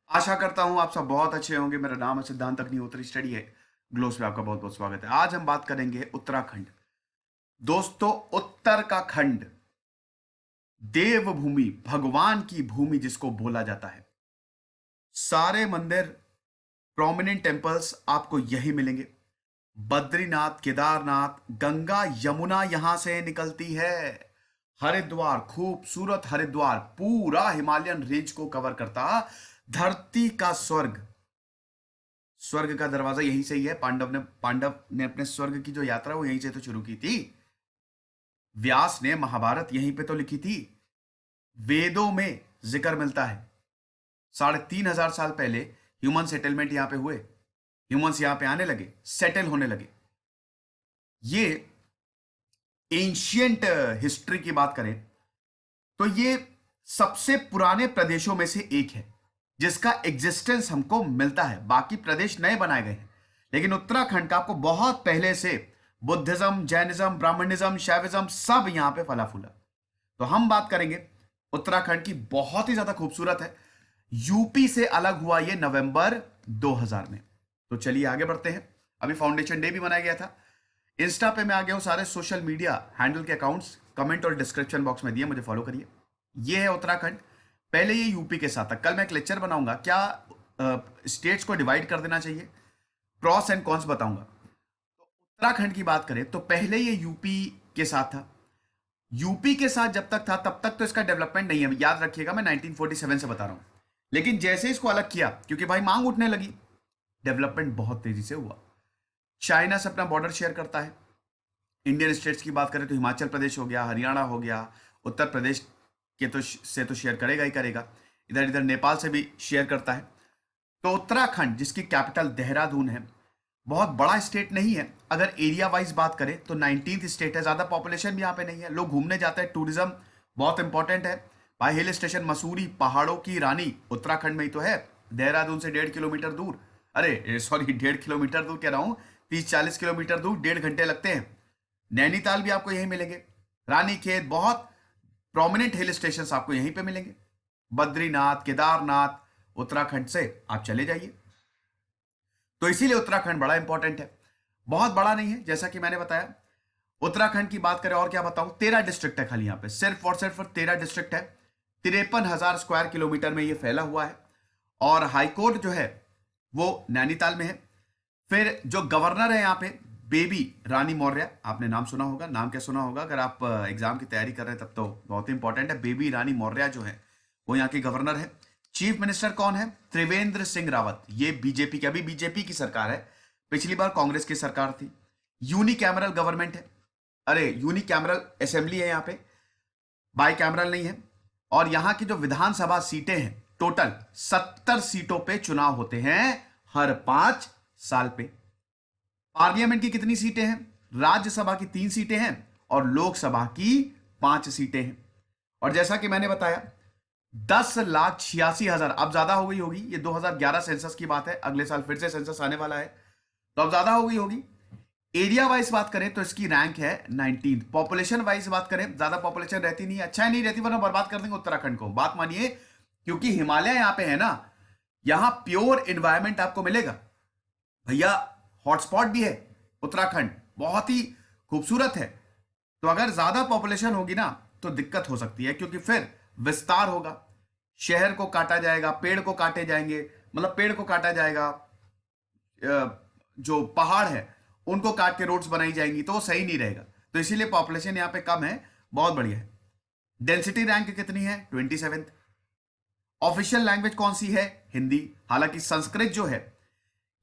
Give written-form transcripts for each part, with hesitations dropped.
आशा करता हूँ आप सब बहुत अच्छे होंगे। मेरा नाम है सिद्धांत अग्निहोत्री, स्टडी है ग्लोस में आपका बहुत बहुत स्वागत है। आज हम बात करेंगे उत्तराखंड। दोस्तों, उत्तर का खंड, देवभूमि, भगवान की भूमि जिसको बोला जाता है। सारे मंदिर, प्रोमिनेंट टेम्पल्स आपको यही मिलेंगे। बद्रीनाथ, केदारनाथ, गंगा यमुना यहां से निकलती है। हरिद्वार, खूबसूरत हरिद्वार पूरा हिमालयन रेंज को कवर करता, धरती का स्वर्ग। स्वर्ग का दरवाजा यहीं से ही है। पांडव ने अपने स्वर्ग की जो यात्रा वो यहीं से तो शुरू की थी। व्यास ने महाभारत यहीं पे तो लिखी थी। वेदों में जिक्र मिलता है 3,500 साल पहले ह्यूमन सेटलमेंट यहां पे हुए। ह्यूमंस यहां पे आने लगे, सेटल होने लगे। ये एंशियंट हिस्ट्री की बात करें तो ये सबसे पुराने प्रदेशों में से एक है जिसका एग्जिस्टेंस हमको मिलता है। बाकी प्रदेश नए बनाए गए हैं, लेकिन उत्तराखंड का आपको बहुत पहले से बुद्धिज्म, जैनिज्म, ब्राह्मणिज्म, शैविज्म सब यहां पे फला फूला। तो हम बात करेंगे उत्तराखंड की। बहुत ही ज्यादा खूबसूरत है। यूपी से अलग हुआ ये नवंबर 2000 में। तो चलिए आगे बढ़ते हैं। अभी फाउंडेशन डे भी मनाया गया था। इंस्टा पे मैं आ गया हूं। सारे सोशल मीडिया हैंडल के अकाउंट्स कमेंट और डिस्क्रिप्शन बॉक्स में दिए, मुझे फॉलो करिए। ये है उत्तराखंड। पहले ये यूपी के साथ था। कल मैं एक लेक्चर बनाऊंगा, क्या स्टेट्स को डिवाइड कर देना चाहिए, प्रॉस एंड कॉन्स बताऊंगा। तो उत्तराखंड की बात करें तो पहले ये यूपी के साथ था। यूपी के साथ जब तक था तब तक तो इसका डेवलपमेंट नहीं है। याद रखिएगा, मैं 1947 से बता रहा हूं। लेकिन जैसे इसको अलग किया, क्योंकि भाई मांग उठने लगी, डेवलपमेंट बहुत तेजी से हुआ। चाइना से अपना बॉर्डर शेयर करता है। इंडियन स्टेट्स की बात करें तो हिमाचल प्रदेश हो गया, हरियाणा हो गया, उत्तर प्रदेश के से तो शेयर करेगा ही करेगा। इधर इधर नेपाल से भी शेयर करता है। तो उत्तराखंड, जिसकी कैपिटल देहरादून है, बहुत बड़ा स्टेट नहीं है। अगर एरिया वाइज बात करें तो 19th स्टेट है। ज्यादा पॉपुलेशन भी यहाँ पे नहीं है। लोग घूमने जाते हैं, टूरिज्म बहुत इंपॉर्टेंट है। भाई हिल स्टेशन मसूरी, पहाड़ों की रानी उत्तराखंड में ही तो है। देहरादून से 1.5 किलोमीटर दूर, अरे सॉरी 1.5 किलोमीटर दूर कह रहा हूँ, 30-40 किलोमीटर दूर, 1.5 घंटे लगते हैं। नैनीताल भी आपको यहीं मिलेंगे। रानीखेत, बहुत प्रोमिनेंट हिल स्टेशन आपको यहीं पे मिलेंगे। बद्रीनाथ, केदारनाथ, उत्तराखंड से आप चले जाइए। तो इसीलिए उत्तराखंड बड़ा इंपॉर्टेंट है। बहुत बड़ा नहीं है, जैसा कि मैंने बताया। उत्तराखंड की बात करें और क्या बताऊं, 13 डिस्ट्रिक्ट है खाली यहां पे, सिर्फ 13 डिस्ट्रिक्ट है। 53,000 स्क्वायर किलोमीटर में ये फैला हुआ है। और हाईकोर्ट जो है वो नैनीताल में है। फिर जो गवर्नर है यहाँ पे, बेबी रानी मौर्य, आपने नाम सुना होगा। नाम क्या सुना होगा, अगर आप एग्जाम की तैयारी कर रहे हैं तब तो बहुत इंपॉर्टेंट है। बेबी रानी मौर्य जो है वो यहाँ की गवर्नर है। चीफ मिनिस्टर कौन है? त्रिवेंद्र सिंह रावत। ये बीजेपी की, अभी बीजेपी की सरकार है। पिछली बार कांग्रेस की सरकार थी। यूनिकैमरल गवर्नमेंट है। अरे यूनिकैमरल असेंबली है यहाँ पे, बाई कैमरल नहीं है। और यहाँ की जो विधानसभा सीटें हैं, टोटल 70 सीटों पे चुनाव होते हैं हर 5 साल पे। पार्लियामेंट की कितनी सीटें हैं? राज्यसभा की 3 सीटें हैं और लोकसभा की 5 सीटें हैं। और जैसा कि मैंने बताया, 10,86,000, अब ज्यादा हो गई होगी। ये 2011 सेंसस की बात है, अगले साल फिर से सेंसस आने वाला है, तो अब ज्यादा हो गई होगी। एरिया वाइज बात करें तो इसकी रैंक है 19। पॉपुलेशन वाइज बात करें, ज्यादा पॉपुलेशन रहती नहीं है। अच्छा ही नहीं रहती, वरना बर्बाद कर देंगे उत्तराखंड को, बात मानिए। क्योंकि हिमालय यहां पे है ना, यहां प्योर एनवायरमेंट आपको मिलेगा भैया। हॉटस्पॉट भी है उत्तराखंड, बहुत ही खूबसूरत है। तो अगर ज्यादा पॉपुलेशन होगी ना तो दिक्कत हो सकती है, क्योंकि फिर विस्तार होगा, शहर को काटा जाएगा, पेड़ को काटे जाएंगे, मतलब पेड़ को काटा जाएगा, जो पहाड़ है उनको काट के रोड्स बनाई जाएंगी, तो वो सही नहीं रहेगा। तो इसीलिए पॉपुलेशन यहां पे कम है, बहुत बढ़िया है। डेंसिटी रैंक कितनी है? 27th। ऑफिशियल लैंग्वेज कौन सी है? हिंदी। हालांकि संस्कृत जो है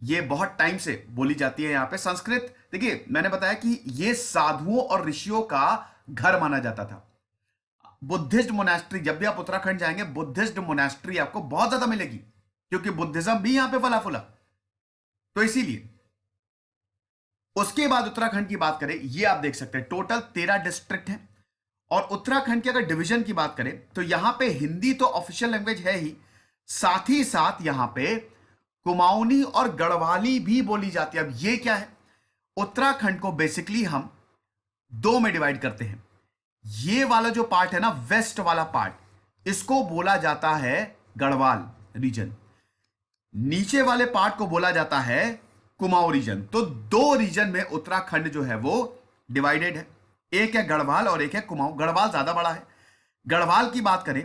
ये बहुत टाइम से बोली जाती है यहां पे। संस्कृत, देखिए मैंने बताया कि ये साधुओं और ऋषियों का घर माना जाता था। बुद्धिस्ट मोनास्ट्री, जब भी आप उत्तराखंड जाएंगे बुद्धिस्ट मोनास्ट्री आपको बहुत ज्यादा मिलेगी, क्योंकि बुद्धिज्म भी यहां पे फला फूला। तो इसीलिए उसके बाद उत्तराखंड की बात करें, ये आप देख सकते हैं टोटल 13 डिस्ट्रिक्ट हैं। और उत्तराखंड की अगर डिवीजन की बात करें तो यहां पे हिंदी तो ऑफिशियल लैंग्वेज है ही साथ यहां पे कुमाऊनी और गढ़वाली भी बोली जाती है। अब ये क्या है, उत्तराखंड को बेसिकली हम दो में डिवाइड करते हैं। ये वाला जो पार्ट है ना, वेस्ट वाला पार्ट, इसको बोला जाता है गढ़वाल रीजन। नीचे वाले पार्ट को बोला जाता है कुमाऊं रीजन। तो दो रीजन में उत्तराखंड जो है वो डिवाइडेड है, एक है गढ़वाल और एक है कुमाऊं। गढ़वाल ज्यादा बड़ा है। गढ़वाल की बात करें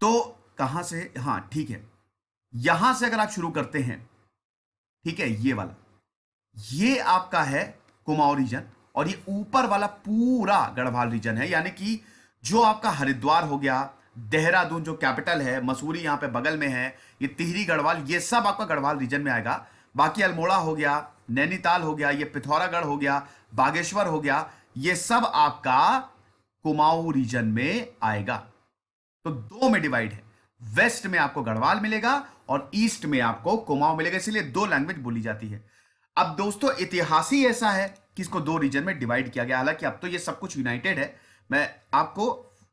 तो कहां से, हाँ ठीक है, यहां से अगर आप शुरू करते हैं, ठीक है, ये वाला, ये आपका है कुमाऊं रीजन, और ये ऊपर वाला पूरा गढ़वाल रीजन है। यानी कि जो आपका हरिद्वार हो गया, देहरादून जो कैपिटल है, मसूरी यहां पे बगल में है, ये टिहरी गढ़वाल, ये सब आपका गढ़वाल रीजन में आएगा। बाकी अल्मोड़ा हो गया, नैनीताल हो गया, ये पिथौरागढ़ हो गया, बागेश्वर हो गया, ये सब आपका कुमाऊं रीजन में आएगा। तो दो में डिवाइड है, वेस्ट में आपको गढ़वाल मिलेगा और ईस्ट में आपको कुमाऊं मिलेगा, इसलिए दो लैंग्वेज बोली जाती है। अब दोस्तों इतिहास ही ऐसा है कि इसको दो रीजन में डिवाइड किया गया, हालांकि अब तो ये सब कुछ यूनाइटेड है। मैं आपको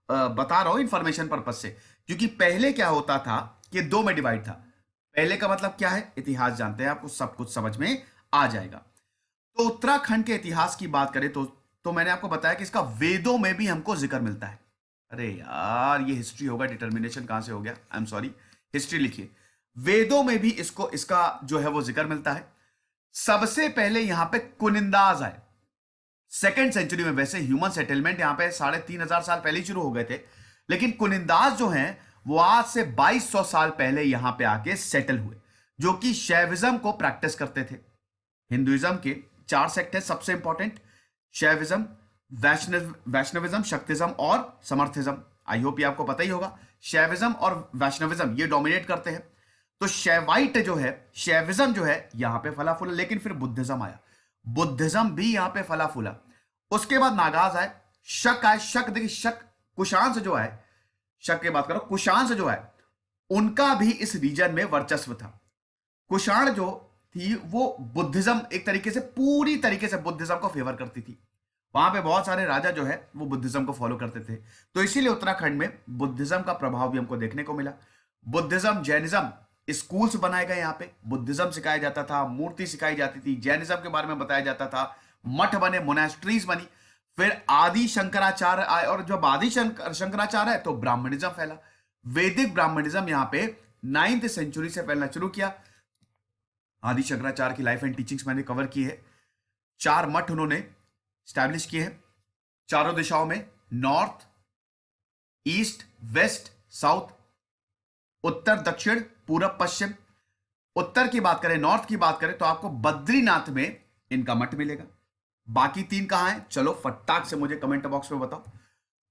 बता रहा हूं इंफॉर्मेशन पर्पज से, क्योंकि पहले क्या होता था कि दो में डिवाइड था। पहले का मतलब क्या है, इतिहास जानते हैं, आपको सब कुछ समझ में आ जाएगा। तो उत्तराखंड के इतिहास की बात करें तो मैंने आपको बताया कि इसका वेदों में भी हमको जिक्र मिलता है। अरे यार ये हिस्ट्री होगा, डिटर्मिनेशन कहां से हो गया, आई एम सॉरी, हिस्ट्री लिखिए। वेदों में भी इसका जो है वो जिक्र मिलता है। सबसे पहले यहां पे कुनिंदाज आए सेकेंड सेंचुरी में। वैसे ह्यूमन सेटलमेंट यहां पे 3,500 साल पहले ही शुरू हो गए थे, लेकिन कुनिंदाज जो हैं वो आज से 2200 साल पहले यहां पे आके सेटल हुए, जो कि शैविज्म को प्रैक्टिस करते थे। हिंदुइज्म के 4 सेक्ट है सबसे इंपॉर्टेंट, शैविज्म, वैष्णविज्म, शक्तिज्म और समर्थिज्म। आई होप ये आपको पता ही होगा। शैविज्म और वैष्णविज्म ये डोमिनेट करते हैं। तो शैवाइट जो है, शैविज्म जो है यहां पे फला फूला, लेकिन फिर बुद्धिज्म आया, बुद्धिज्म भी यहां पे फला फूला। उसके बाद नागाज आए, शक आए। शक देखिए, शक कुशाण से जो आए, शक की बात करो, कुशाण से जो आए, उनका भी इस रीजन में वर्चस्व था। कुषाण जो थी वो बुद्धिज्म, एक तरीके से पूरी तरीके से बुद्धिज्म को फेवर करती थी। वहां पे बहुत सारे राजा जो है वो बुद्धिज्म को फॉलो करते थे, तो इसीलिए उत्तराखंड में बुद्धिज्म का प्रभाव भी हमको देखने को मिला। बुद्धिज्म, जैनिज्म, स्कूल्स बनाए गए यहाँ पे, बुद्धिज्म सिखाया जाता था, मूर्ति सिखाई जाती थी, जैनिज्म के बारे में बताया जाता था, मठ बने, मोनेस्ट्रीज बनी। फिर आदि शंकराचार्य आए, और जब आदि शंकराचार्य है तो ब्राह्मणिज्म फैला। वैदिक ब्राह्मणिज्म यहाँ पे 9th सेंचुरी से फैलना शुरू किया। आदि शंकराचार्य की लाइफ एंड टीचिंग्स मैंने कवर की है। 4 मठ उन्होंने स्टैब्लिश किए हैं चारों दिशाओं में, नॉर्थ, ईस्ट, वेस्ट, साउथ, उत्तर, दक्षिण, पूरब, पश्चिम। उत्तर की बात करें, नॉर्थ की बात करें, तो आपको बद्रीनाथ में इनका मठ मिलेगा। बाकी 3 कहां हैं, चलो फटाक से मुझे कमेंट बॉक्स में बताओ।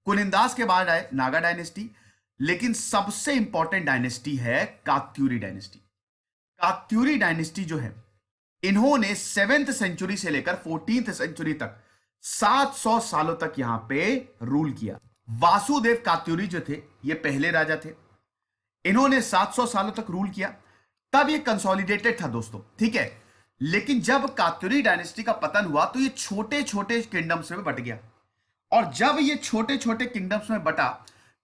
कुनिंदास के बाद आए नागा डायनेस्टी, लेकिन सबसे इंपॉर्टेंट डायनेस्टी है कात्यूरी डायनेस्टी। कात्यूरी डायनेस्टी जो है, इन्होंने 7th सेंचुरी से लेकर 14th सेंचुरी तक 700 सालों तक यहां पे रूल किया। वासुदेव कात्यूरी जो थे ये पहले राजा थे, इन्होंने 700 सालों तक रूल किया। तब ये कंसोलिडेटेड था दोस्तों, ठीक है। लेकिन जब कात्यूरी डायनेस्टी का पतन हुआ तो ये छोटे छोटे किंगडम्स में बट गया, और जब ये छोटे छोटे किंगडम्स में बटा,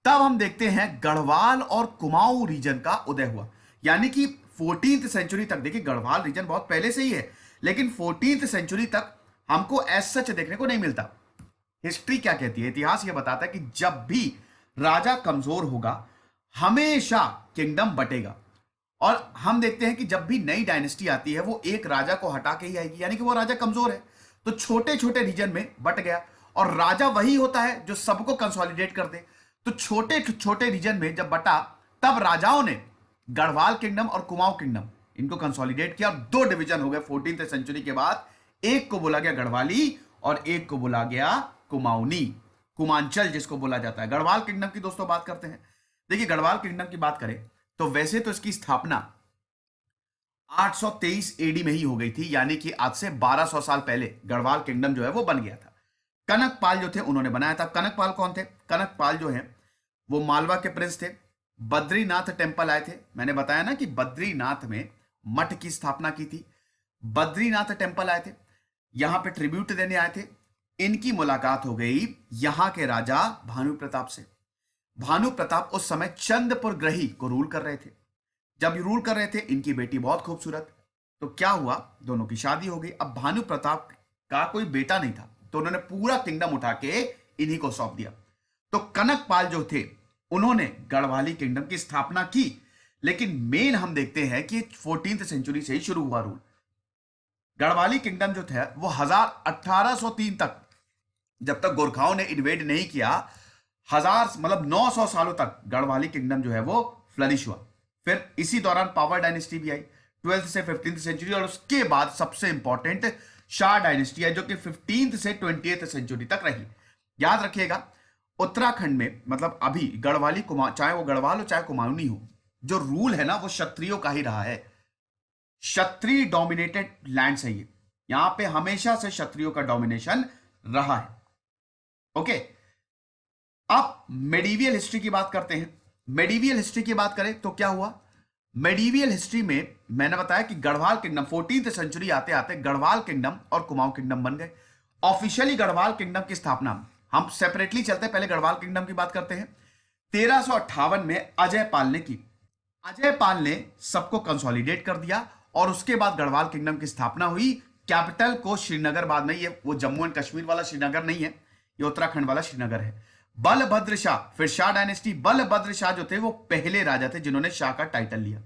तब हम देखते हैं गढ़वाल और कुमाऊं रीजन का उदय हुआ। यानी कि 14th सेंचुरी तक, देखिए गढ़वाल रीजन बहुत पहले से ही है, लेकिन 14th सेंचुरी तक हमको एज सच देखने को नहीं मिलता। हिस्ट्री क्या कहती है, इतिहास यह बताता है कि जब भी राजा कमजोर होगा हमेशा किंगडम बटेगा। और हम देखते हैं कि जब भी नई डायनेस्टी आती है वो एक राजा को हटा के ही आएगी, यानी कि वो राजा कमजोर है, तो छोटे छोटे रीजन में बट गया। और राजा वही होता है जो सबको कंसोलिडेट कर दे। तो छोटे छोटे रीजन में जब बटा, तब राजाओं ने गढ़वाल किंगडम और कुमाऊं किंगडम इनको कंसोलिडेट किया, और 2 डिवीजन हो गए 14th सेंचुरी के बाद। एक को बोला गया गढ़वाली और एक को बोला गया कुमाऊनी, कुमांचल जिसको बोला जाता है। गढ़वाल किंगडम की दोस्तों बात करते हैं। देखिए गढ़वाल किंगडम की बात करें तो वैसे तो इसकी स्थापना 823 एडी में ही हो गई थी, यानी कि आज से 1200 साल पहले गढ़वाल किंगडम जो है वो बन गया था। कनकपाल जो थे उन्होंने बनाया था। कनकपाल कौन थे, कनकपाल जो है वो मालवा के प्रिंस थे। बद्रीनाथ टेम्पल आए थे, मैंने बताया ना कि बद्रीनाथ में मठ की स्थापना की थी। बद्रीनाथ टेम्पल आए थे, यहां पे ट्रिब्यूट देने आए थे। इनकी मुलाकात हो गई यहां के राजा भानु प्रताप से। भानु प्रताप उस समय चंद्रपुर ग्रही को रूल कर रहे थे। जब रूल कर रहे थे, इनकी बेटी बहुत खूबसूरत, तो क्या हुआ, दोनों की शादी हो गई। अब भानु प्रताप का कोई बेटा नहीं था, तो उन्होंने पूरा किंगडम उठा के इन्हीं को सौंप दिया। तो कनकपाल जो थे उन्होंने गढ़वाली किंगडम की स्थापना की, लेकिन मेन हम देखते हैं कि 14th सेंचुरी से ही शुरू हुआ रूल। गढ़वाली किंगडम जो था वो 1803 तक, जब तक गोरखाओं ने इन्वेड नहीं किया, हजार मतलब 900 सालों तक गढ़वाली किंगडम जो है वो फ्लरिश हुआ। फिर इसी दौरान पावर डायनेस्टी भी आई 12th से 15th सेंचुरी, और उसके बाद सबसे इंपॉर्टेंट शाह डायनेस्टी है जो कि 15th से 20th सेंचुरी तक रही। याद रखिएगा, उत्तराखंड में मतलब अभी गढ़वाली चाहे वो गढ़वाल हो चाहे कुमाऊनी हो, जो रूल है ना वो क्षत्रियों का ही रहा है। क्षत्रिय डोमिनेटेड लैंड है ये, यहां पे हमेशा से क्षत्रियों का डोमिनेशन रहा है। ओके, अब मेडिवियल हिस्ट्री की बात करते हैं। मेडिवियल हिस्ट्री की बात करें तो क्या हुआ, मेडिवियल हिस्ट्री में मैंने बताया कि गढ़वाल किंगडम 14th सेंचुरी आते आते गढ़वाल किंगडम और कुमाऊं किंगडम बन गए। ऑफिशियली गढ़वाल किंगडम की स्थापना, हम सेपरेटली चलते हैं, पहले गढ़वाल किंगडम की बात करते हैं। 1358 में अजय पाल ने की। अजय पाल ने सबको कंसोलिडेट कर दिया और उसके बाद गढ़वाल किंगडम की स्थापना हुई। कैपिटल को श्रीनगर, बाद में ये वो जम्मू एंड कश्मीर वाला श्रीनगर नहीं है, ये उत्तराखंड वाला श्रीनगर है। बलभद्र शाह, फिर शाह डायनेस्टी, बलभद्र शाह जो थे वो पहले राजा थे जिन्होंने शाह का टाइटल लिया।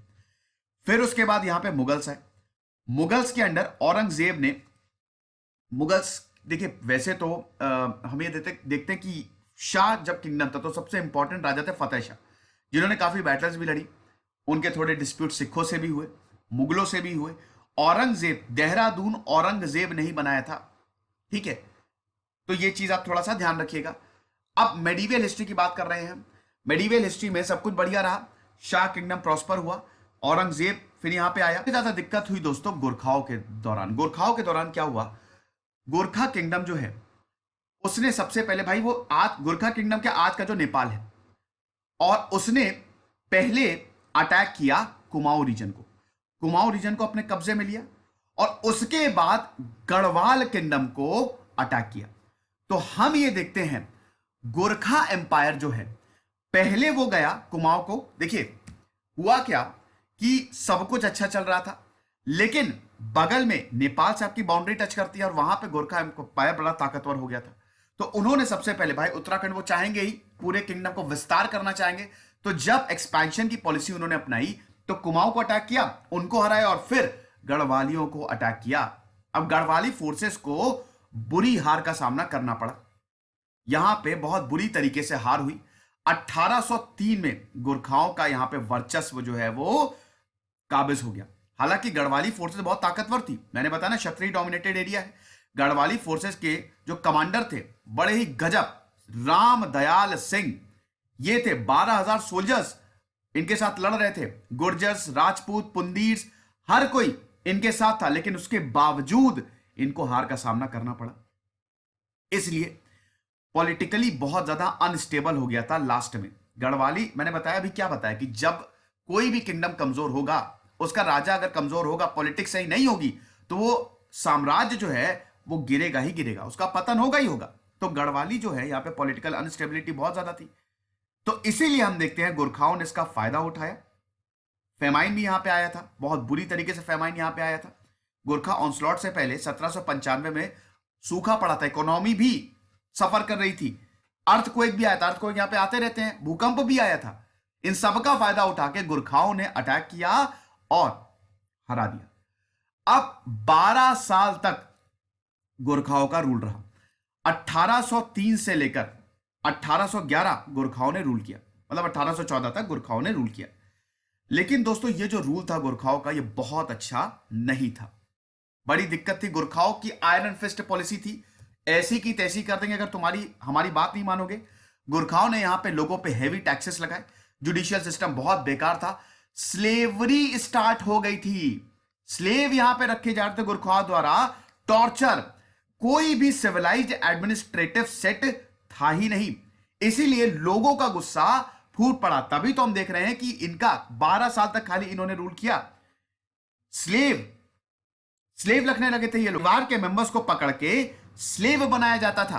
फिर उसके बाद यहां पे मुगल्स आए। मुगल्स के अंडर औरंगजेब ने, मुगल्स देखिए वैसे तो हम ये देखते हैं कि शाह जब किंगडम था तो सबसे इंपॉर्टेंट राजा थे फतेह शाह, जिन्होंने काफी बैटल्स भी लड़ी। उनके थोड़े डिस्प्यूट सिखों से भी हुए, मुगलों से भी हुए। औरंगजेब, देहरादून औरंगजेब नहीं बनाया था, ठीक है, तो ये चीज आप थोड़ा सा ध्यान रखिएगा। अब मेडिवियल हिस्ट्री की बात कर रहे हैं हम। मेडिवियल हिस्ट्री में सब कुछ बढ़िया रहा, शाह किंगडम प्रॉस्पर हुआ, औरंगजेब फिर यहां पे आया। ज्यादा दिक्कत हुई दोस्तों गोरखाओं के दौरान। गोरखाओं के दौरान क्या हुआ, गोरखा किंगडम जो है उसने सबसे पहले भाई वो आज गोरखा किंगडम के आज का जो नेपाल है, और उसने पहले अटैक किया कुमाऊं रीजन को, कुमाऊं रीजन को अपने कब्जे में लिया, और उसके बाद गढ़वाल किंगडम को अटैक किया। तो हम ये देखते हैं गोरखा एम्पायर जो है, पहले वो गया कुमाऊं को, देखिए हुआ क्या कि सब कुछ अच्छा चल रहा था, लेकिन बगल में नेपाल से आपकी बाउंड्री टच करती है और वहां पे गोरखा एम्पायर बड़ा ताकतवर हो गया था। तो उन्होंने सबसे पहले भाई उत्तराखंड वो चाहेंगे ही, पूरे किंगडम को विस्तार करना चाहेंगे, तो जब एक्सपेंशन की पॉलिसी उन्होंने अपनाई तो कुमाऊं को अटैक किया, उनको हराया, और फिर गढ़वालियों को अटैक किया। अब गढ़वाली फोर्सेस को बुरी हार का सामना करना पड़ा, यहां पे बहुत बुरी तरीके से हार हुई। 1803 में गोरखाओं का यहां पे वर्चस्व जो है वो काबिज हो गया। हालांकि गढ़वाली फोर्सेस बहुत ताकतवर थी, मैंने बताया ना क्षत्रिय डोमिनेटेड एरिया है। गढ़वाली फोर्सेस के जो कमांडर थे बड़े ही गजब, राम दयाल सिंह, ये थे 12,000 सोल्जर्स इनके साथ लड़ रहे थे। गुर्जर्स, राजपूत, पुंदीर, हर कोई इनके साथ था, लेकिन उसके बावजूद इनको हार का सामना करना पड़ा। इसलिए पॉलिटिकली बहुत ज्यादा अनस्टेबल हो गया था लास्ट में गढ़वाली। मैंने बताया अभी क्या बताया कि जब कोई भी किंगडम कमजोर होगा, उसका राजा अगर कमजोर होगा, पॉलिटिक्स सही नहीं होगी, तो वो साम्राज्य जो है वो गिरेगा ही गिरेगा, उसका पतन होगा ही होगा। तो गढ़वाली जो है यहाँ पे पॉलिटिकल अनस्टेबिलिटी बहुत ज्यादा थी, तो इसीलिए हम देखते हैं गोरखाओं ने इसका फायदा उठाया। फेमाइन भी यहां पे आया था, बहुत बुरी तरीके से फेमाइन यहां पे आया था। गोरखा ऑनस्लॉट से पहले 1795 में सूखा पड़ा था, इकोनॉमी भी सफर कर रही थी, अर्थक्वेक भी आया था, अर्थक्वेक यहां पे आते रहते हैं, भूकंप भी आया था। इन सबका फायदा उठा के गोरखाओं ने अटैक किया और हरा दिया। अब 12 साल तक गोरखाओं का रूल रहा। 1803 से लेकर 1811 गोरखाओं ने रूल किया, मतलब 1814 तक गोरखाओं ने रूल किया। लेकिन दोस्तों ये जो रूल था गोरखाओं का, ये बहुत अच्छा नहीं था, बड़ी दिक्कत थी। गोरखाओं की आयरन फिस्ट पॉलिसी थी, ऐसी की तैसी कर देंगे अगर तुम्हारी हमारी बात नहीं मानोगे। गोरखाओं ने यहां पे लोगों पे हेवी टैक्सेस लगाए, जुडिशियल सिस्टम बहुत बेकार था, स्लेवरी स्टार्ट हो गई थी, स्लेव यहां पे रखे जा रहे थे गोरखाओं द्वारा, टॉर्चर, कोई भी सिविलाइज्ड एडमिनिस्ट्रेटिव सेट था ही नहीं। इसीलिए लोगों का गुस्सा फूट पड़ा, तभी तो हम देख रहे हैं कि इनका 12 साल तक खाली इन्होंने रूल किया। स्लेव स्लेव रखने लगे थे ये लोग, परिवार के मेंबर्स को पकड़ के स्लेव बनाया जाता था।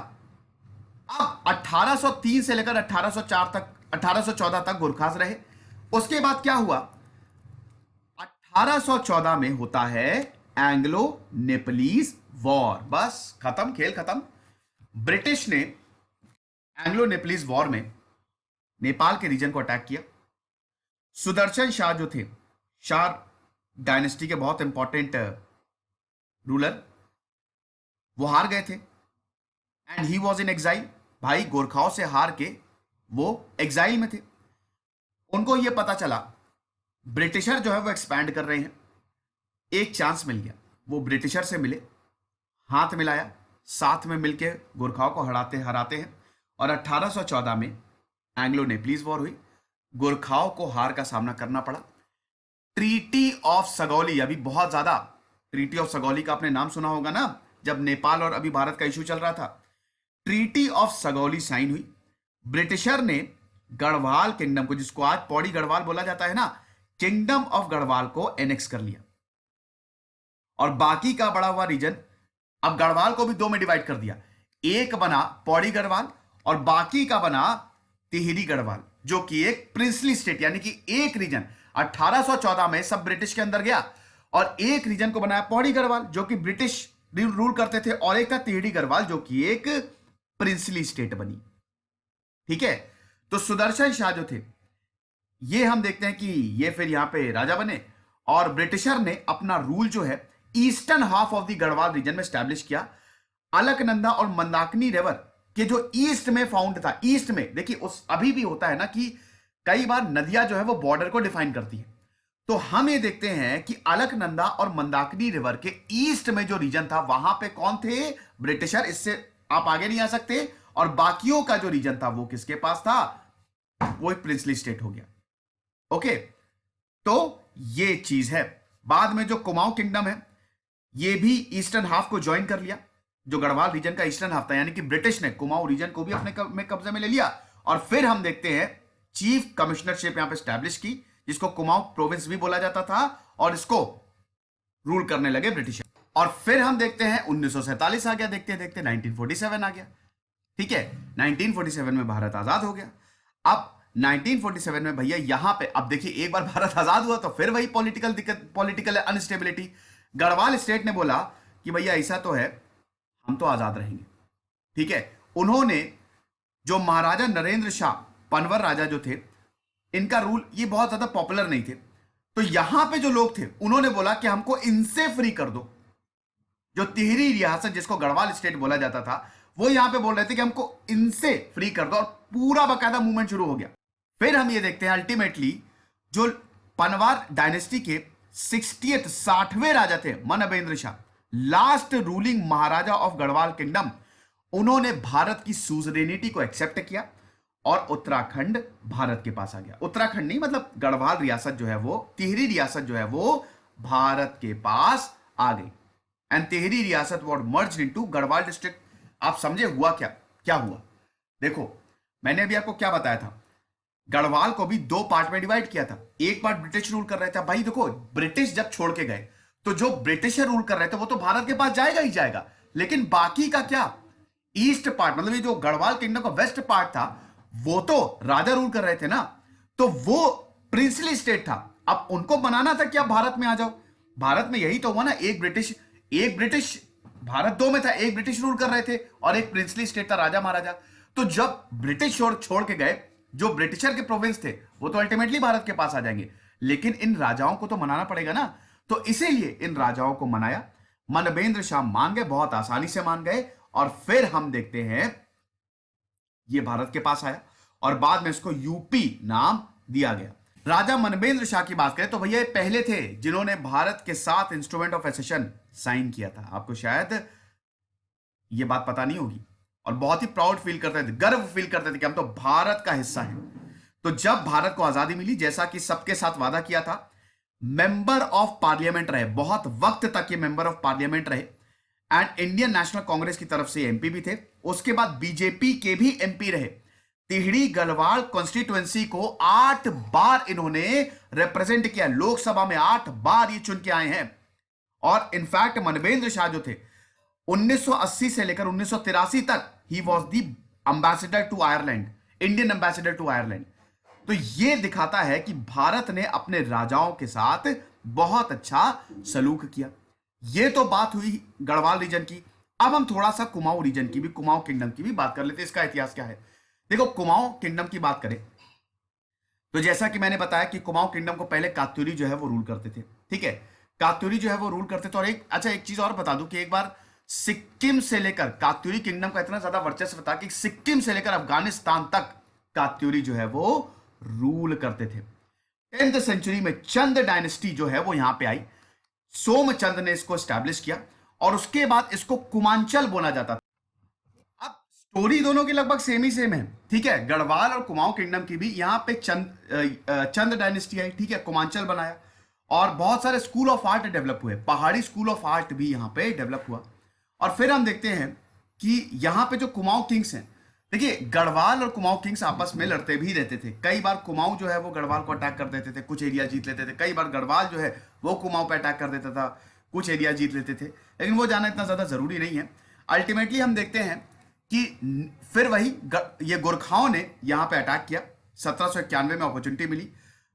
अब 1803 से लेकर 1804 तक 1814 तक गोरखास रहे। उसके बाद क्या हुआ, 1814 में होता है एंग्लो नेपलीज वॉर, बस खत्म, खेल खत्म। ब्रिटिश ने एंग्लो नेपलीज वॉर में नेपाल के रीजन को अटैक किया, सुदर्शन शाह जो थे, शाह डायनेस्टी के बहुत इंपॉर्टेंट रूलर, वो हार गए थे and he was in exile. भाई गोरखाओं से हार के वो एग्जाइल में थे। उनको ये पता चला ब्रिटिशर जो है वो एक्सपैंड कर रहे हैं। एक चांस मिल गया, वो ब्रिटिशर से मिले, हाथ मिलाया, साथ में मिलके गोरखाओं को हराते हराते हैं। और 1814 में एंग्लो नेपलीज वॉर हुई, गोरखाओं को हार का सामना करना पड़ा। ट्रीटी ऑफ सगौली, अभी बहुत ज्यादा ट्रीटी ऑफ सगौली का आपने नाम सुना होगा ना, जब नेपाल और अभी भारत का इशू चल रहा था। ट्रीटी ऑफ सगौली साइन हुई। ब्रिटिशर ने गढ़वाल किंगडम को, जिसको आज पौड़ी गढ़वाल बोला जाता है ना, किंगडम ऑफ गढ़वाल को एनेक्स कर लिया। और बाकी का बड़ा हुआ रीजन, अब गढ़वाल को भी दो में डिवाइड कर दिया। एक बना पौड़ी गढ़वाल और बाकी का बना टिहरी गढ़वाल, जो कि एक प्रिंसली स्टेट, यानी कि एक रीजन 1814 में सब ब्रिटिश के अंदर गया और एक रीजन को बनाया पौड़ी गढ़वाल, जो कि ब्रिटिश रूल करते थे, और एक था टिहरी गढ़वाल, जो कि एक प्रिंसली स्टेट बनी। ठीक है, तो सुदर्शन शाह जो थे, ये हम देखते हैं कि ये फिर यहां पे राजा बने और ब्रिटिशर ने अपना रूल जो है eastern half of the Garhwal region में स्टैब्लिश किया। अलकनंदा और मंदाकिनी रिवर के जो ईस्ट में फाउंड था, ईस्ट में देखिए, उस अभी भी होता है ना कि कई बार नदियां जो है वो बॉर्डर को डिफाइन करती है। तो हम ये देखते हैं कि अलकनंदा और मंदाकिनी रिवर के ईस्ट में जो रीजन था, वहां पे कौन थे? ब्रिटिशर। इससे आप आगे नहीं आ सकते। और बाकियों का जो रीजन था वो किसके पास था? वो एक प्रिंसली स्टेट हो गया। ओके, तो ये चीज है। बाद में जो कुमाऊं किंगडम है, ये भी ईस्टर्न हाफ को ज्वाइन कर लिया, जो गढ़वाल रीजन का ईस्टर्न हाफ था, यानी कि ब्रिटिश ने कुमाऊं रीजन को भी अपने में कब्जे में ले लिया। और फिर हम देखते हैं चीफ कमिश्नरशिप यहां पे स्टैब्लिश की, जिसको कुमाऊं प्रोविंस भी बोला जाता था, और इसको रूल करने लगे ब्रिटिश। और फिर हम देखते हैं 1947 आ गया, देखते देखते 1947 आ गया। ठीक है, 1947 में भारत आजाद हो गया। अब 1947 में भैया यहां पे, अब देखिए, एक बार भारत आजाद हुआ तो फिर वही पॉलिटिकल दिक्कत, पॉलिटिकल अनस्टेबिलिटी। गढ़वाल स्टेट ने बोला कि भैया ऐसा तो है, हम तो आजाद रहेंगे। ठीक है, उन्होंने जो महाराजा नरेंद्र शाह पनवर राजा जो थे, इनका रूल ये बहुत ज्यादा पॉपुलर नहीं थे। तो यहां पे जो लोग थे उन्होंने बोला कि हमको इनसे फ्री कर दो। जो तिहरी रियासत, जिसको गढ़वाल स्टेट बोला जाता था, वो यहां पे बोल रहे थे कि हमको इनसे फ्री कर दो, और पूरा बकायदा मूवमेंट शुरू हो गया। फिर हम ये देखते हैं अल्टीमेटली जो पनवार डायनेस्टी के 60वें राजा थे Manabendra Shah, last ruling Maharaja of Garhwal kingdom, उन्होंने भारत की सुजरेनिटी को एक्सेप्ट किया और उत्तराखंड भारत के पास आ गया। उत्तराखंड नहीं, मतलब गढ़वाल रियासत जो है वो, तिहरी रियासत जो है वो भारत के पास आ गई। एंड तिहरी रियासत was merged into Garhwal district. आप समझे हुआ क्या? क्या हुआ? देखो, मैंने अभी आपको क्या बताया था, गढ़वाल को भी दो पार्ट में डिवाइड किया था। एक पार्ट ब्रिटिश रूल कर रहे थे। भाई देखो, ब्रिटिश जब छोड़ के गए तो जो ब्रिटिशर रूल कर रहे थे वो तो भारत के पास जाएगा ही जाएगा, लेकिन बाकी का क्या? ईस्ट पार्ट, मतलब ये जो गढ़वाल किंगडम का वेस्ट पार्ट था, वो तो राजा रूल कर रहे थे ना, तो वो प्रिंसली स्टेट था। अब उनको बनाना था कि आप भारत में आ जाओ। भारत में यही तो हुआ ना, एक ब्रिटिश, भारत दो में था, एक ब्रिटिश रूल कर रहे थे और एक प्रिंसली स्टेट था, राजा महाराजा। तो जब ब्रिटिश छोड़ के गए, जो ब्रिटिशर के प्रोविंस थे वो तो अल्टीमेटली भारत के पास आ जाएंगे, लेकिन इन राजाओं को तो मनाना पड़ेगा ना। तो इसीलिए इन राजाओं को मनाया। मनबेंद्र शाह मान गए, बहुत आसानी से मान गए, और फिर हम देखते हैं ये भारत के पास आया और बाद में इसको यूपी नाम दिया गया। राजा मनबेंद्र शाह की बात करें तो भैया ये पहले थे जिन्होंने भारत के साथ इंस्ट्रूमेंट ऑफ एसेशन साइन किया था। आपको शायद ये बात पता नहीं होगी, और बहुत ही प्राउड फील करते थे, गर्व फील करते थे कि हम तो भारत का हिस्सा हैं। तो जब भारत को आजादी मिली, जैसा कि सबके साथ वादा किया था, मेंबर ऑफ पार्लियामेंट रहे, बहुत वक्त तक ये मेंबर ऑफ पार्लियामेंट रहे, एंड इंडियन नेशनल कांग्रेस की तरफ से एमपी भी थे। उसके बाद बीजेपी के भी एमपी रहे। तिहड़ी गढ़वाल कॉन्स्टिट्यूएंसी को 8 बार इन्होंने रिप्रेजेंट किया, लोकसभा में 8 बार ये चुन के आए हैं। और इनफैक्ट मनबेंद्र शाह जो थे, 1980 से लेकर 1983 तक ही was the ambassador to Ireland, Indian ambassador to Ireland. तो यह दिखाता है कि भारत ने अपने राजाओं के साथ बहुत अच्छा सलूक किया। यह तो बात हुई गढ़वाल रीजन की। अब हम थोड़ा सा कुमाऊं रीजन की भी, कुमाऊं किंगडम की भी बात कर लेते हैं। इसका इतिहास क्या है? देखो, कुमाऊं किंगडम की बात करें तो जैसा कि मैंने बताया कि कुमाऊं किंगडम को पहले कात्यूरी जो है वो रूल करते थे, ठीक है, कात्यूरी जो है वो रूल करते थे। और एक चीज और बता दूं कि एक बार सिक्किम से लेकर कात्यूरी किंगडम का इतना ज्यादा वर्चस्व था कि सिक्किम से लेकर अफगानिस्तान तक कात्यूरी जो है वो रूल करते थे। 10th सेंचुरी में चंद डायनेस्टी जो है वो यहां पे आई, सोमचंद ने इसको स्टैब्लिश किया और उसके बाद इसको कुमांचल बोला जाता था। अब स्टोरी दोनों की लगभग सेम ही सेम है, ठीक है, गढ़वाल और कुमाऊं किंगडम की भी। यहां पे चंद डायनेस्टी आई, ठीक है, कुमांचल बनाया और बहुत सारे स्कूल ऑफ आर्ट डेवलप हुए, पहाड़ी स्कूल ऑफ आर्ट भी यहां पे डेवलप हुआ। और फिर हम देखते हैं कि यहां पे जो कुमाऊं किंग्स हैं, देखिए गढ़वाल और कुमाऊं किंग्स आपस में लड़ते भी रहते थे। कई बार कुमाऊं जो है वो गढ़वाल को अटैक कर देते थे, कुछ एरिया जीत लेते थे, कई बार गढ़वाल जो है वो कुमाऊं पे अटैक कर देता था, कुछ एरिया जीत लेते थे, लेकिन वो जाना इतना ज्यादा जरूरी नहीं है। अल्टीमेटली हम देखते हैं कि फिर वही ये गोरखाओं ने यहाँ पे अटैक किया। 1791 में अपॉर्चुनिटी मिली,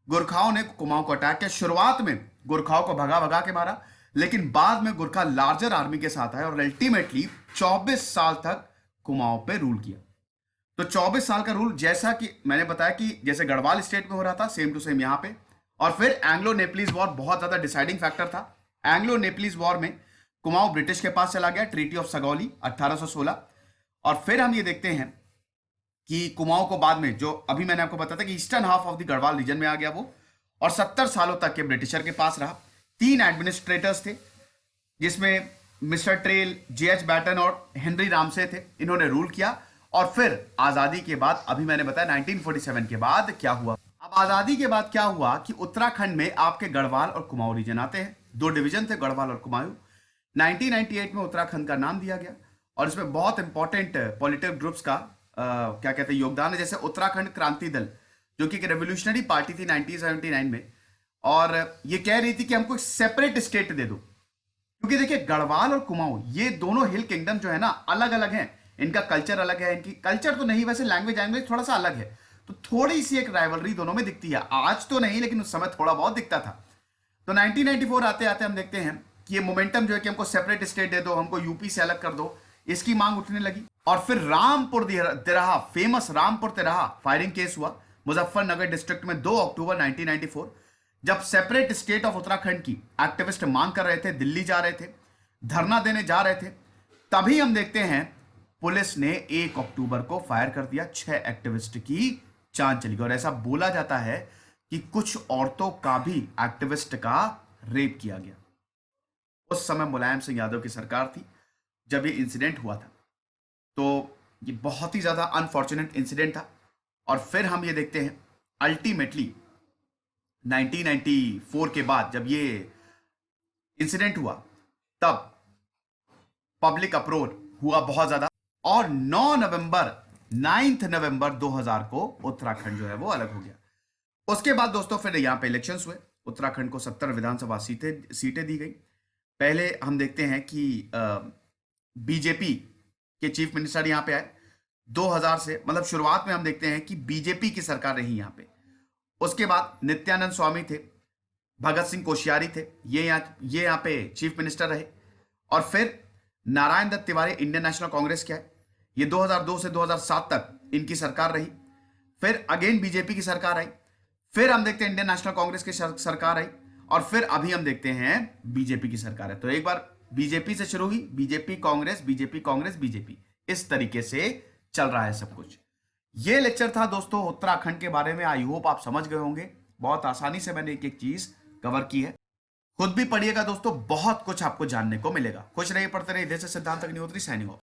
गोरखाओं ने कुमाऊं को अटैक किया। शुरुआत में गोरखाओं को भगा भगा के मारा, लेकिन बाद में गोरखा लार्जर आर्मी के साथ आए और अल्टीमेटली 24 साल तक कुमाऊं पे रूल किया। तो 24 साल का रूल, जैसा कि मैंने बताया कि जैसे गढ़वाल स्टेट में हो रहा था, सेम टू सेम यहां पे। और फिर एंग्लो नेपलीज वॉर बहुत ज्यादा डिसाइडिंग फैक्टर था। एंग्लो नेपलीज वॉर में कुमाऊं ब्रिटिश के पास चला गया, ट्रीटी ऑफ सगौली 1816। और फिर हम ये देखते हैं कि कुमाऊं को बाद में, जो अभी मैंने आपको बताया था कि eastern half of the Garhwal region में आ गया वो, और 70 सालों तक के ब्रिटिशर के पास रहा। 3 एडमिनिस्ट्रेटर्स थे, जिसमें मिस्टर ट्रेल, जेएच बैटन और हेनरी रामसे थे। इन्होंने रूल किया। और फिर आजादी के बाद, अभी मैंने बताया 1947 के बाद क्या हुआ। अब आजादी के बाद क्या हुआ कि उत्तराखंड में आपके गढ़वाल और कुमाऊं रीजन आते हैं। 2 डिवीजन थे, गढ़वाल और कुमाऊं। 1998 में उत्तराखंड का नाम दिया गया और इसमें बहुत इंपॉर्टेंट पॉलिटिकल ग्रुप्स का क्या कहते हैं योगदान है, जैसे उत्तराखंड क्रांति दल, जो कि एक रेवोल्यूशनरी पार्टी थी 1979 में, और ये कह रही थी कि हमको एक सेपरेट स्टेट दे दो। क्योंकि देखिए गढ़वाल और कुमाऊं ये दोनों हिल किंगडम जो है ना, अलग अलग हैं, इनका कल्चर अलग है, इनकी कल्चर तो नहीं, वैसे लैंग्वेज थोड़ा सा अलग है, तो थोड़ी सी एक राइवलरी दोनों में दिखती है। आज तो नहीं, लेकिन उस समय थोड़ा बहुत दिखता था। तो 1994 आते आते हम देखते हैं कि ये मोमेंटम जो है कि हमको सेपरेट स्टेट दे दो, हमको यूपी से अलग कर दो, इसकी मांग उठने लगी। और फिर रामपुर तिराहा, फेमस रामपुर तिराहा फायरिंग केस हुआ मुजफ्फरनगर डिस्ट्रिक्ट में 2 अक्टूबर 1994, जब सेपरेट स्टेट ऑफ उत्तराखंड की एक्टिविस्ट मांग कर रहे थे, दिल्ली जा रहे थे, धरना देने जा रहे थे। तभी हम देखते हैं पुलिस ने 1 अक्टूबर को फायर कर दिया, 6 एक्टिविस्ट की जान चली गई। और ऐसा बोला जाता है कि कुछ औरतों का भी एक्टिविस्ट का रेप किया गया। उस समय मुलायम सिंह यादव की सरकार थी जब ये इंसिडेंट हुआ था। तो ये बहुत ही ज्यादा अनफॉर्चुनेट इंसिडेंट था। और फिर हम ये देखते हैं अल्टीमेटली 1994 के बाद जब ये इंसिडेंट हुआ, तब पब्लिक अप्रोच हुआ बहुत ज्यादा, और 9 नवंबर 2000 को उत्तराखंड जो है वो अलग हो गया। उसके बाद दोस्तों फिर यहां पे इलेक्शंस हुए। उत्तराखंड को 70 विधानसभा सीटें दी गई। पहले हम देखते हैं कि बीजेपी के चीफ मिनिस्टर यहां पे आए 2000 से, मतलब शुरुआत में हम देखते हैं कि बीजेपी की सरकार रही यहां पे। उसके बाद नित्यानंद स्वामी थे, भगत सिंह कोश्यारी थे, ये यहाँ पे चीफ मिनिस्टर रहे। और फिर नारायण दत्त तिवारी इंडियन नेशनल कांग्रेस के आए, ये 2002 से 2007 तक इनकी सरकार रही। फिर अगेन बीजेपी की सरकार आई, फिर हम देखते हैं इंडियन नेशनल कांग्रेस की सरकार आई, और फिर अभी हम देखते हैं बीजेपी की सरकार है। तो एक बार बीजेपी से शुरू हुई, BJP Congress, BJP Congress, BJP, इस तरीके से चल रहा है सब कुछ। ये लेक्चर था दोस्तों उत्तराखंड के बारे में। आई होप आप समझ गए होंगे, बहुत आसानी से मैंने एक एक चीज कवर की है। खुद भी पढ़िएगा दोस्तों, बहुत कुछ आपको जानने को मिलेगा। खुश रहिए, पढ़ते रहिए। देश सिद्धांत अग्निहोत्री, साइनिंग ऑफ।